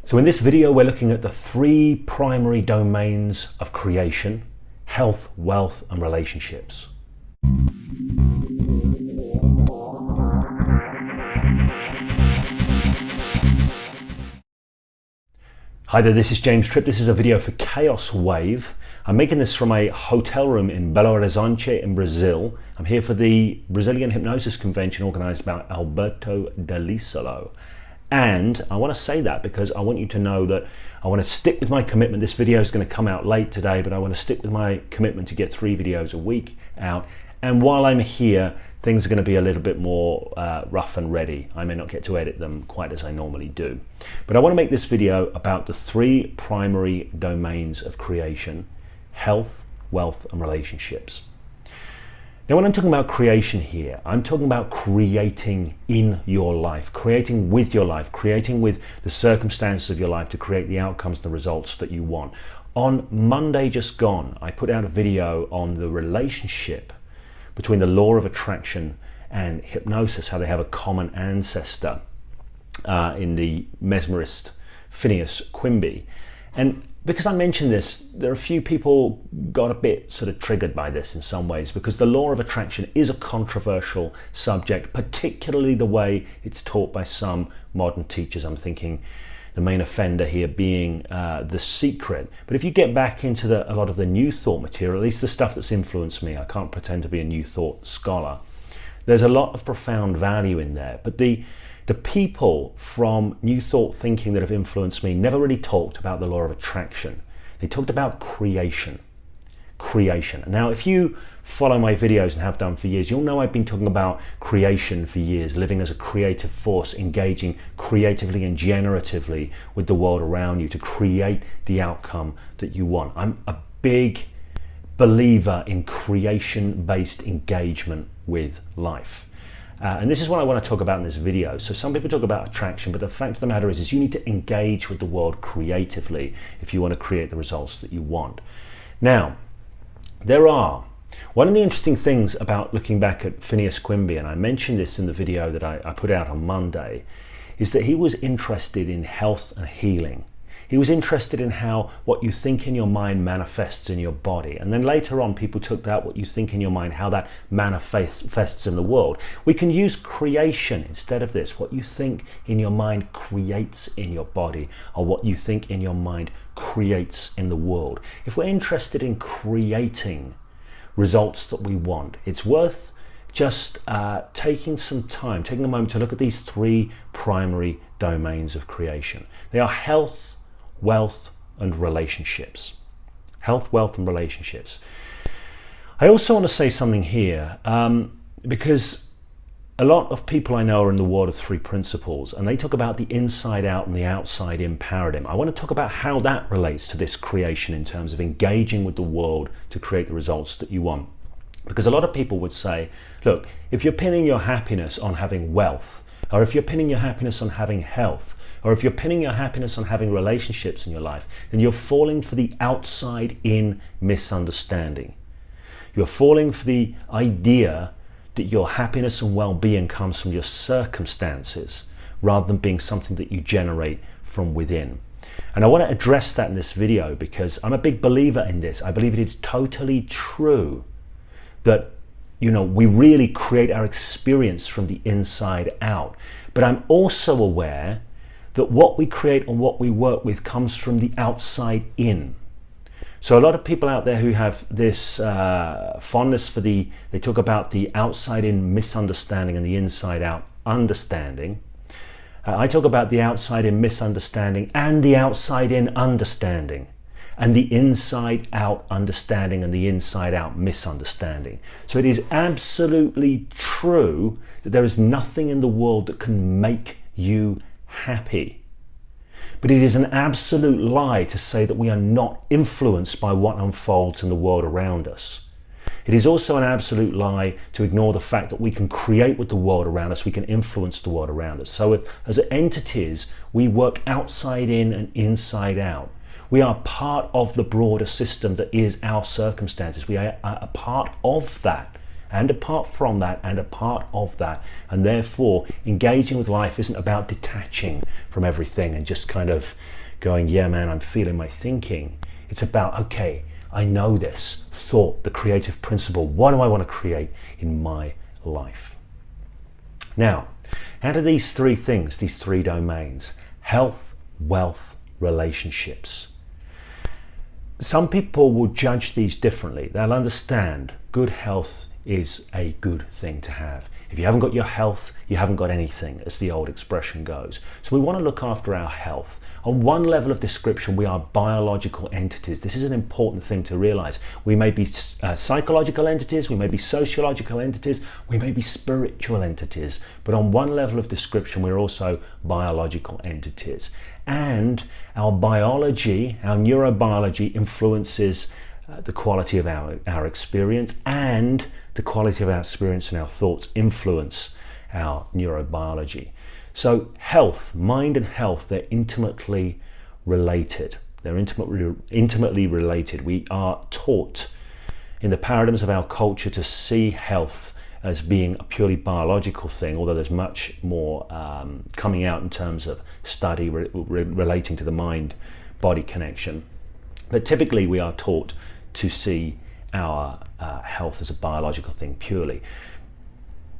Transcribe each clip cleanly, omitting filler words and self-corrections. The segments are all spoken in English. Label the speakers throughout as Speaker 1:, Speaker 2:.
Speaker 1: So in this video, we're looking at the three primary domains of creation: health, wealth, and relationships. Hi there, this is James Tripp. This is a video for Chaos Wave. I'm making this from a hotel room in Belo Horizonte in Brazil. I'm here for the Brazilian Hypnosis Convention organized by Alberto Delisolo. And I want to say that because I want you to know that I want to stick with my commitment. This video is going to come out late today, but I want to stick with my commitment to get 3 videos a week out. And while I'm here, things are going to be a little bit more rough and ready. I may not get to edit them quite as I normally do. But I want to make this video about the 3 primary domains of creation: health, wealth, and relationships. Now, when I'm talking about creation here, I'm talking about creating in your life, creating with your life, creating with the circumstances of your life to create the outcomes and the results that you want. On Monday just gone, I put out a video on the relationship between the law of attraction and hypnosis, how they have a common ancestor in the mesmerist Phineas Quimby. And because I mentioned this, there are a few people got a bit sort of triggered by this in some ways, because the law of attraction is a controversial subject, particularly the way it's taught by some modern teachers. I'm thinking the main offender here being The Secret. But if you get back into a lot of the New Thought material, at least the stuff that's influenced me, I can't pretend to be a New Thought scholar, there's a lot of profound value in there. But the people from New Thought thinking that have influenced me never really talked about the law of attraction. They talked about creation. Now, if you follow my videos and have done for years, you'll know I've been talking about creation for years, living as a creative force, engaging creatively and generatively with the world around you to create the outcome that you want. I'm a big believer in creation-based engagement with life. And this is what I want to talk about in this video. So some people talk about attraction, but the fact of the matter is you need to engage with the world creatively if you want to create the results that you want. Now, one of the interesting things about looking back at Phineas Quimby, and I mentioned this in the video that I put out on Monday, is that he was interested in health and healing. He was interested in how what you think in your mind manifests in your body. And then later on, people took that, what you think in your mind, how that manifests in the world. We can use creation instead of this. What you think in your mind creates in your body, or what you think in your mind creates in the world. If we're interested in creating results that we want, it's worth just taking a moment to look at these 3 primary domains of creation. They are health, wealth, and relationships. Health, wealth, and relationships. I also want to say something here, because a lot of people I know are in the world of 3 principles, and they talk about the inside out and the outside in paradigm. I want to talk about how that relates to this creation in terms of engaging with the world to create the results that you want. Because a lot of people would say, look, if you're pinning your happiness on having wealth, or if you're pinning your happiness on having health, or if you're pinning your happiness on having relationships in your life, then you're falling for the outside-in misunderstanding. You're falling for the idea that your happiness and well-being comes from your circumstances rather than being something that you generate from within. And I want to address that in this video because I'm a big believer in this. I believe it is totally true that we really create our experience from the inside out. But I'm also aware that what we create and what we work with comes from the outside in. So a lot of people out there who have this fondness for they talk about the outside in misunderstanding and the inside out understanding. I talk about the outside in misunderstanding and the outside in understanding, and the inside out understanding and the inside out misunderstanding. So it is absolutely true that there is nothing in the world that can make you happy. But it is an absolute lie to say that we are not influenced by what unfolds in the world around us. It is also an absolute lie to ignore the fact that we can create with the world around us, we can influence the world around us. So as entities, we work outside in and inside out. We are part of the broader system that is our circumstances. We are a part of that. and apart from that and a part of that. And therefore, engaging with life isn't about detaching from everything and just kind of going, yeah, man, I'm feeling my thinking. It's about, okay, I know this thought, the creative principle. What do I want to create in my life? Now, how do these three things, these three domains, health, wealth, relationships, some people will judge these differently. They'll understand good health is a good thing to have. If you haven't got your health, you haven't got anything, as the old expression goes. So we want to look after our health. On one level of description, we are biological entities. This is an important thing to realize. We may be psychological entities, we may be sociological entities, we may be spiritual entities, but on one level of description, we're also biological entities. And our biology, our neurobiology influences the quality of our experience, and the quality of our experience and our thoughts influence our neurobiology. So health, mind and health, they're intimately related. They're intimately related. We are taught in the paradigms of our culture to see health as being a purely biological thing, although there's much more coming out in terms of study relating to the mind-body connection. But typically we are taught to see our health as a biological thing purely.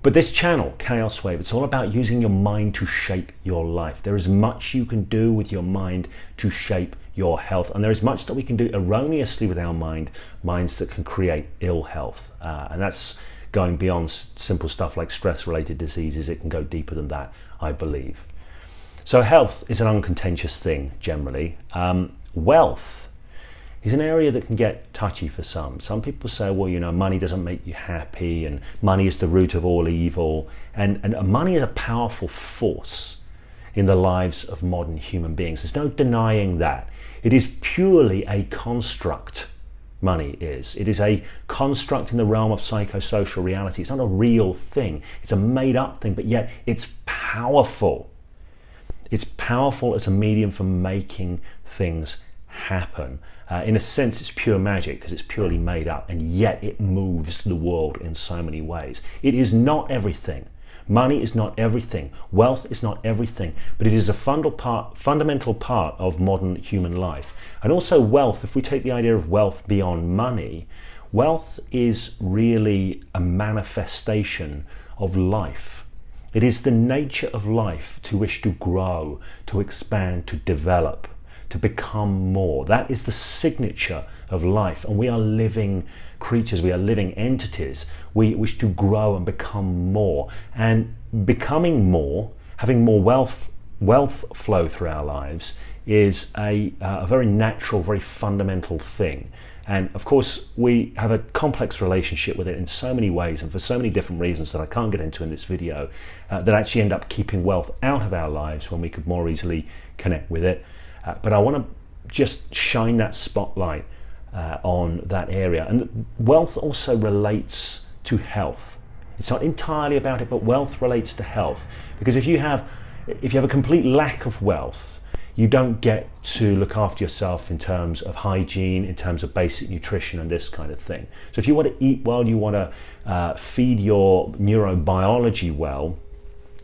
Speaker 1: But this channel, Chaos Wave, it's all about using your mind to shape your life. There is much you can do with your mind to shape your health, and there is much that we can do erroneously with our minds that can create ill health, and that's going beyond simple stuff like stress-related diseases. It can go deeper than that, I believe. So health is an uncontentious thing generally. Wealth is an area that can get touchy for some. Some people say, well, you know, money doesn't make you happy, and money is the root of all evil. And money is a powerful force in the lives of modern human beings. There's no denying that. It is purely a construct, money is. It is a construct in the realm of psychosocial reality. It's not a real thing. It's a made up thing, but yet it's powerful. It's powerful as a medium for making things happen. In a sense, it's pure magic because it's purely made up, and yet it moves the world in so many ways. It is not everything. Money is not everything. Wealth is not everything, but it is a fundamental part of modern human life. And also wealth, if we take the idea of wealth beyond money, wealth is really a manifestation of life. It is the nature of life to wish to grow, to expand, to develop, to become more. That is the signature of life, and we are living creatures, we are living entities. We wish to grow and become more, and becoming more, having more wealth flow through our lives is a very natural, very fundamental thing. And of course we have a complex relationship with it in so many ways and for so many different reasons that I can't get into in this video, that actually end up keeping wealth out of our lives when we could more easily connect with it. But I want to just shine that spotlight on that area. And wealth also relates to health. It's not entirely about it, but wealth relates to health. Because if you have a complete lack of wealth, you don't get to look after yourself in terms of hygiene, in terms of basic nutrition and this kind of thing. So if you want to eat well, you want to feed your neurobiology well,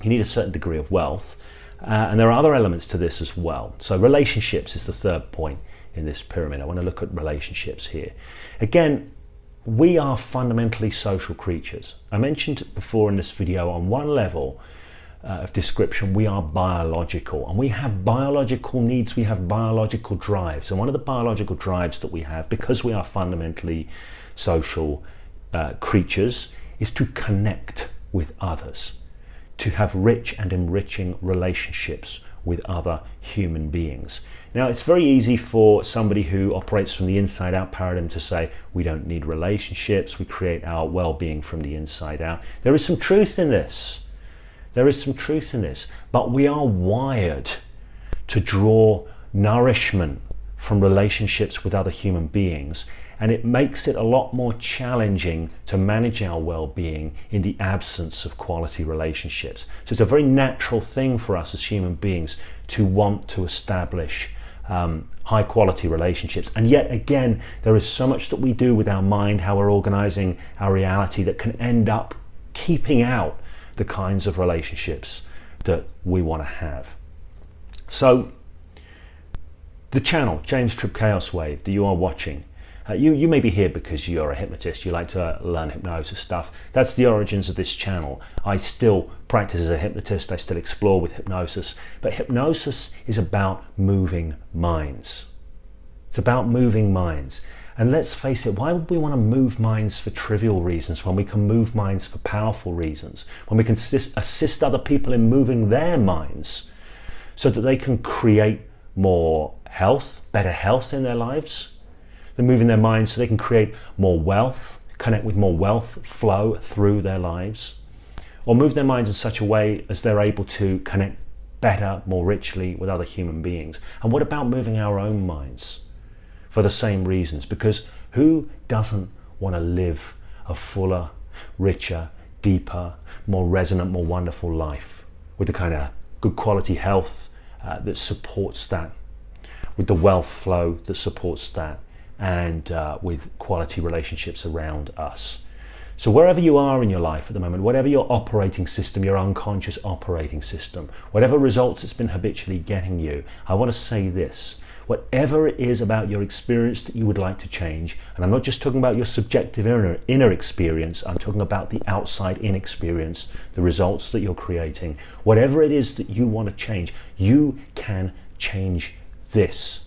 Speaker 1: you need a certain degree of wealth. And there are other elements to this as well. So relationships is the third point in this pyramid. I want to look at relationships here. Again, we are fundamentally social creatures. I mentioned before in this video, on one level of description, we are biological, and we have biological needs, we have biological drives. And one of the biological drives that we have, because we are fundamentally social creatures, is to connect with others, to have rich and enriching relationships with other human beings. Now, it's very easy for somebody who operates from the inside out paradigm to say, we don't need relationships, we create our well-being from the inside out. There is some truth in this. There is some truth in this, but we are wired to draw nourishment from relationships with other human beings, and it makes it a lot more challenging to manage our well-being in the absence of quality relationships. So it's a very natural thing for us as human beings to want to establish high quality relationships. And yet again, there is so much that we do with our mind, how we're organizing our reality, that can end up keeping out the kinds of relationships that we want to have. So the channel, James Tripp Chaos Wave, that you are watching, you may be here because you're a hypnotist, you like to learn hypnosis stuff. That's the origins of this channel. I still practice as a hypnotist, I still explore with hypnosis, but hypnosis is about moving minds. It's about moving minds. And let's face it, why would we want to move minds for trivial reasons when we can move minds for powerful reasons? When we can assist other people in moving their minds so that they can create more health, better health in their lives? They're moving their minds so they can create more wealth, connect with more wealth flow through their lives, or move their minds in such a way as they're able to connect better, more richly with other human beings. And what about moving our own minds for the same reasons? Because who doesn't want to live a fuller, richer, deeper, more resonant, more wonderful life with the kind of good quality health that supports that, with the wealth flow that supports that, and with quality relationships around us? So wherever you are in your life at the moment, whatever your operating system, your unconscious operating system, whatever results it's been habitually getting you, I want to say this: whatever it is about your experience that you would like to change, and I'm not just talking about your subjective inner experience, I'm talking about the outside in experience, the results that you're creating, whatever it is that you want to change, you can change this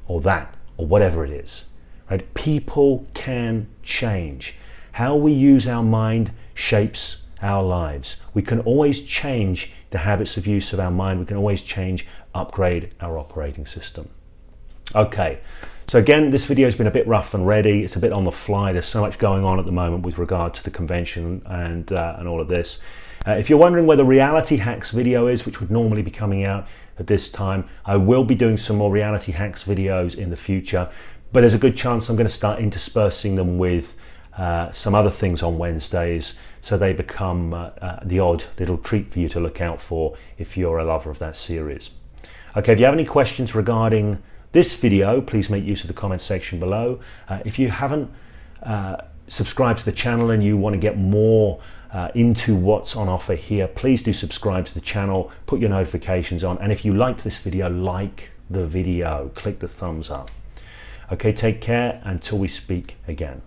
Speaker 1: or that or whatever it is. Right? People can change. How we use our mind shapes our lives. We can always change the habits of use of our mind. We can always change, upgrade our operating system. Okay, so again, this video has been a bit rough and ready. It's a bit on the fly. There's so much going on at the moment with regard to the convention and all of this. If you're wondering where the Reality Hacks video is, which would normally be coming out at this time, I will be doing some more Reality Hacks videos in the future, but there's a good chance I'm going to start interspersing them with some other things on Wednesdays, so they become the odd little treat for you to look out for if you're a lover of that series. Okay, if you have any questions regarding this video, please make use of the comment section below. If you haven't subscribed to the channel and you want to get more into what's on offer here, please do subscribe to the channel, put your notifications on, and if you liked this video, like the video, click the thumbs up. Okay, take care until we speak again.